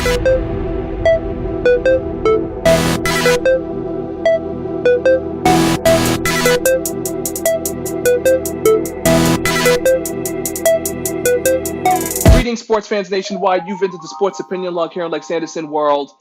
Greetings, sports fans nationwide. You've entered the Sports Opinion Log here in Lex Anderson World.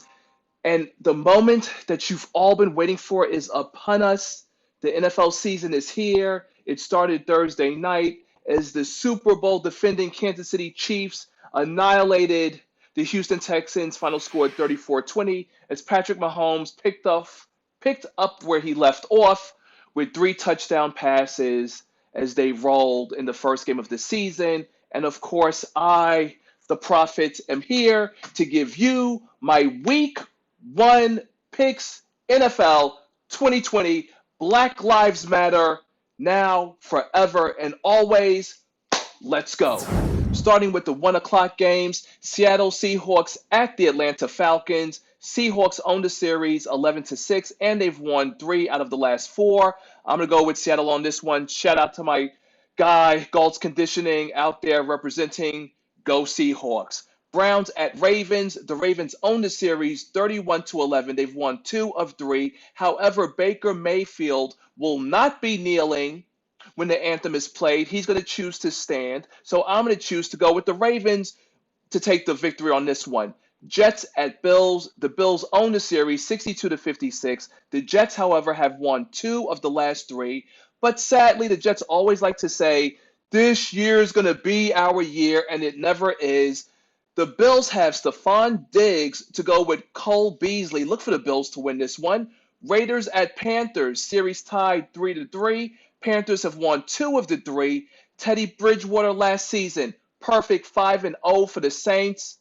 And the moment that you've all been waiting for is upon us. The NFL season is here. It started Thursday night as the Super Bowl defending Kansas City Chiefs annihilated the Houston Texans. Final score 34-20 as Patrick Mahomes picked up where he left off with 3 touchdown passes as they rolled in the first game of the season. And of course, I, the prophet, am here to give you my week 1 picks NFL 2020. Black Lives Matter now, forever, and always. Let's go. Starting with the 1 o'clock games, Seattle Seahawks at the Atlanta Falcons. Seahawks own the series 11-6, and they've won 3 out of the last 4. I'm going to go with Seattle on this one. Shout out to my guy, Galt's Conditioning, out there representing Go Seahawks. Browns at Ravens. The Ravens own the series 31-11. They've won 2 of 3. However, Baker Mayfield will not be kneeling when the anthem is played. He's going to choose to stand. So I'm going to choose to go with the Ravens to take the victory on this one. Jets at Bills. The Bills own the series 62-56. The Jets, however, have won 2 of the last 3. But sadly, the Jets always like to say, this year is going to be our year, and it never is. The Bills have Stephon Diggs to go with Cole Beasley. Look for the Bills to win this one. Raiders at Panthers. Series tied 3-3. Panthers have won 2 of the 3. Teddy Bridgewater last season, perfect 5-0 for the Saints,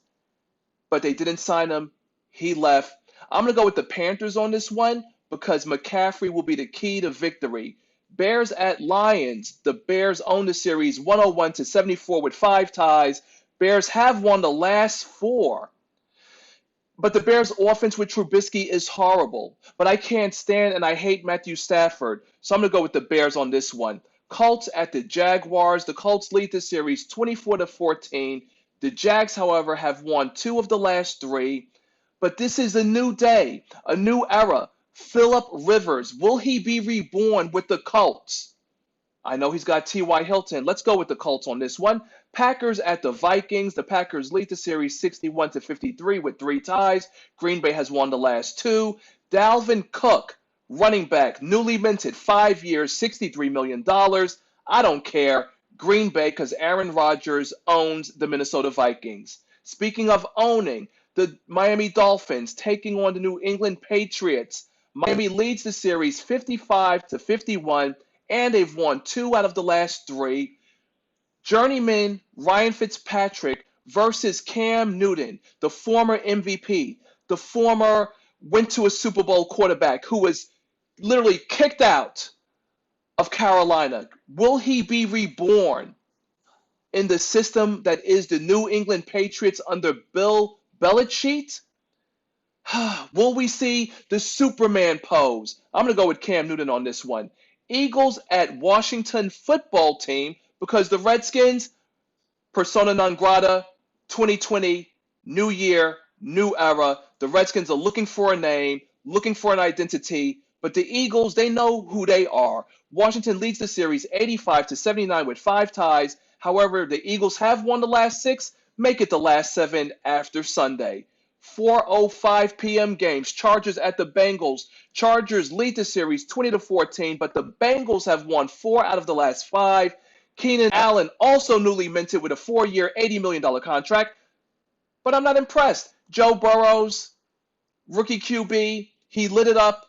but they didn't sign him. He left. I'm going to go with the Panthers on this one because McCaffrey will be the key to victory. Bears at Lions. The Bears own the series 101-74 with 5 ties. Bears have won the last 4. But the Bears' offense with Trubisky is horrible. But I can't stand and I hate Matthew Stafford. So I'm going to go with the Bears on this one. Colts at the Jaguars. The Colts lead the series 24-14. The Jags, however, have won 2 of the last 3. But this is a new day, a new era. Phillip Rivers, will he be reborn with the Colts? I know he's got T.Y. Hilton. Let's go with the Colts on this one. Packers at the Vikings. The Packers lead the series 61-53 with 3 ties. Green Bay has won the last 2. Dalvin Cook, running back, newly minted, 5 years, $63 million. I don't care. Green Bay, because Aaron Rodgers owns the Minnesota Vikings. Speaking of owning, the Miami Dolphins taking on the New England Patriots. Miami leads the series 55-51. And they've won 2 out of the last 3. Journeyman Ryan Fitzpatrick versus Cam Newton, the former MVP, the former went to a Super Bowl quarterback who was literally kicked out of Carolina. Will he be reborn in the system that is the New England Patriots under Bill Belichick? Will we see the Superman pose? I'm going to go with Cam Newton on this one. Eagles at Washington football team because the Redskins, persona non grata, 2020, new year, new era. The Redskins are looking for a name, looking for an identity, but the Eagles, they know who they are. Washington leads the series 85-79 with 5 ties. However, the Eagles have won the last 6, make it the last 7 after Sunday. 4:05 p.m. games. Chargers at the Bengals. Chargers lead the series 20-14, but the Bengals have won 4 out of the last 5. Keenan Allen also newly minted with a 4-year, $80 million contract, but I'm not impressed. Joe Burrows, rookie QB, he lit it up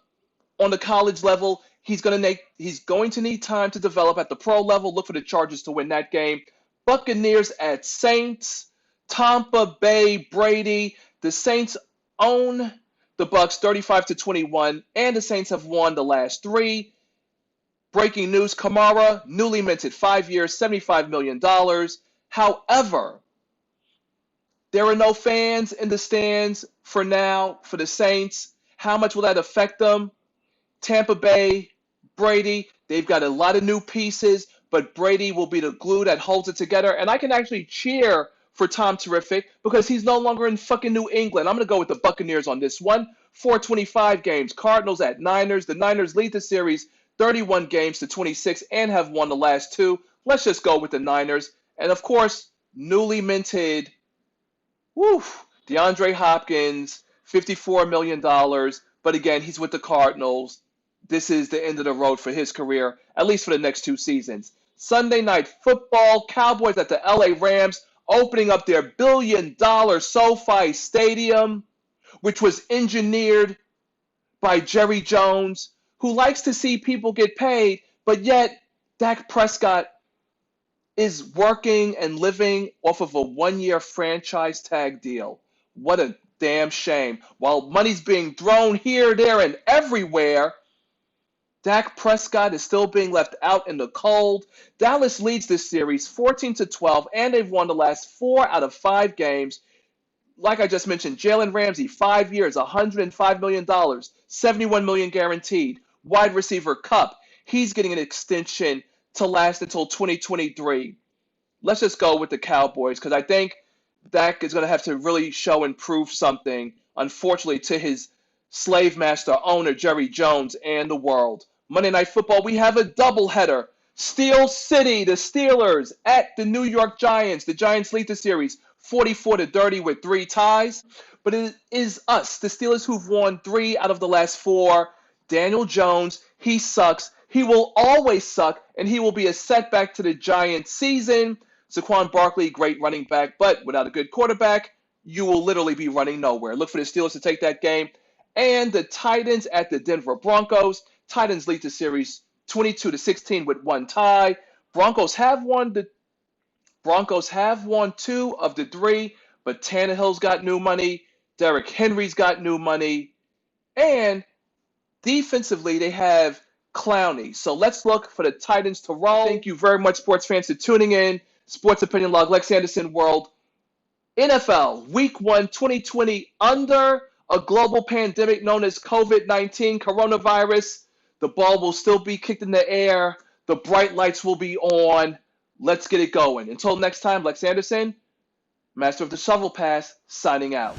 on the college level. He's going to need time to develop at the pro level. Look for the Chargers to win that game. Buccaneers at Saints. Tampa Bay, Brady. The Saints own the Bucs 35-21, and the Saints have won the last 3. Breaking news, Kamara, newly minted, 5 years, $75 million. However, there are no fans in the stands for now for the Saints. How much will that affect them? Tampa Bay, Brady, they've got a lot of new pieces, but Brady will be the glue that holds it together. And I can actually cheer for Tom Terrific because he's no longer in fucking New England. I'm going to go with the Buccaneers on this one. 425 games. Cardinals at Niners. The Niners lead the series 31 games to 26 and have won the last two. Let's just go with the Niners. And of course, newly minted, DeAndre Hopkins, $54 million. But again, he's with the Cardinals. This is the end of the road for his career, at least for the next two seasons. Sunday night football, Cowboys at the LA Rams, opening up their billion-dollar SoFi Stadium, which was engineered by Jerry Jones, who likes to see people get paid, but yet Dak Prescott is working and living off of a one-year franchise tag deal. What a damn shame. While money's being thrown here, there, and everywhere, Dak Prescott is still being left out in the cold. Dallas leads this series 14-12, and they've won the last 4 out of 5 games. Like I just mentioned, Jalen Ramsey, 5 years, $105 million, $71 million guaranteed. Wide receiver Kupp, he's getting an extension to last until 2023. Let's just go with the Cowboys because I think Dak is going to have to really show and prove something, unfortunately, to his slave master owner, Jerry Jones, and the world. Monday Night Football, we have a doubleheader. Steel City, the Steelers at the New York Giants. The Giants lead the series 44-30 with 3 ties. But it is us, the Steelers, who've won 3 out of the last 4. Daniel Jones, he sucks. He will always suck, and he will be a setback to the Giants season. Saquon Barkley, great running back, but without a good quarterback, you will literally be running nowhere. Look for the Steelers to take that game. And the Titans at the Denver Broncos. Titans lead the series 22-16 with 1 tie. Broncos have won 2 of the 3, but Tannehill's got new money. Derrick Henry's got new money. And defensively, they have Clowney. So let's look for the Titans to roll. Thank you very much, sports fans, for tuning in. Sports Opinion Log, Lex Anderson World. NFL Week 1 2020 under a global pandemic known as COVID-19 coronavirus. The ball will still be kicked in the air. The bright lights will be on. Let's get it going. Until next time, Lex Anderson, Master of the Shovel Pass, signing out.